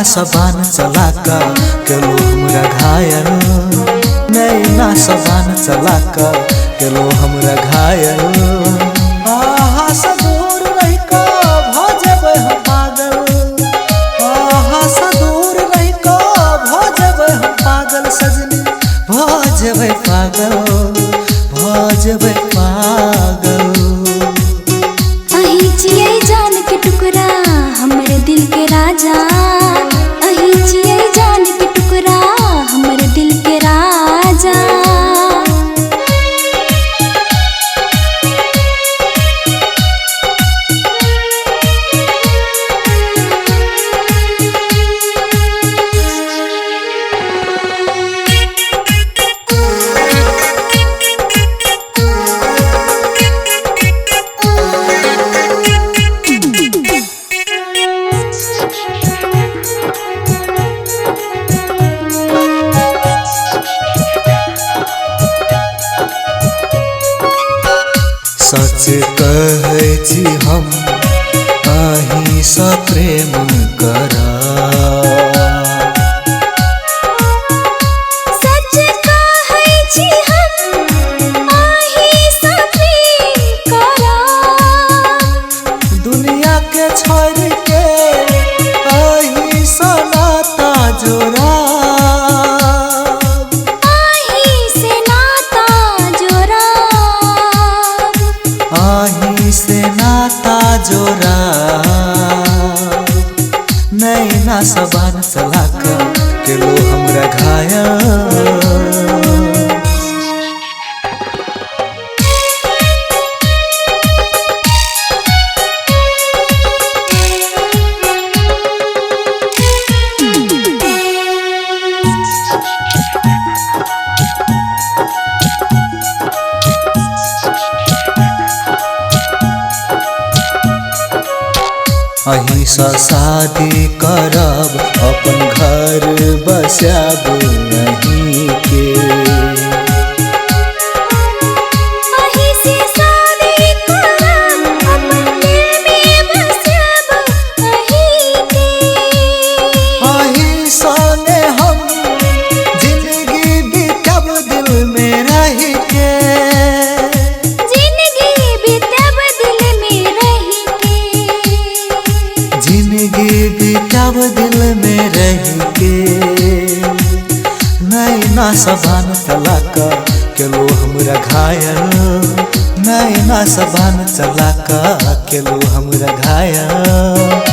सबान चला का केलो हमरा घायल, नैना सबान चला का केलो हमरा घायल। आहा से दूर रह का भ जेबै हम पागल, आहा से दूर रह का भ जेबै हम पागल सजनी, भ जेबै पागल, भ जेबै पागल। अही छियै जान के टुकड़ा हमरे दिल के राजा, अही छियै जान के टुकड़ा हमरे दिल के राजा। सच कहै छी हम अहीं सँ प्रेम करा, सच कहै छी हम अहीं सँ प्रेम करा। दुनिया के छोड़ के अहीं सँ नाता जोड़ा, अहीं से नाता जोड़ा, अहीं से नाता जोड़ा। नैना सबान चला का केलो हमरा घायल। अहीं सँ शादी करब अपन घर बसाब नहीं के, अहीं से शादी करब अपन दिल में बसाब अहीं के। अहीं संगे हम जिंदगी बिताब दिल में रह के, जिंदगी बिताब दिल में रह के, जिंदगी बिताब दिल में रह के। नैना सबान चला का केलो हमरा घायल, नैना सबान चला का केलो हमरा घायल।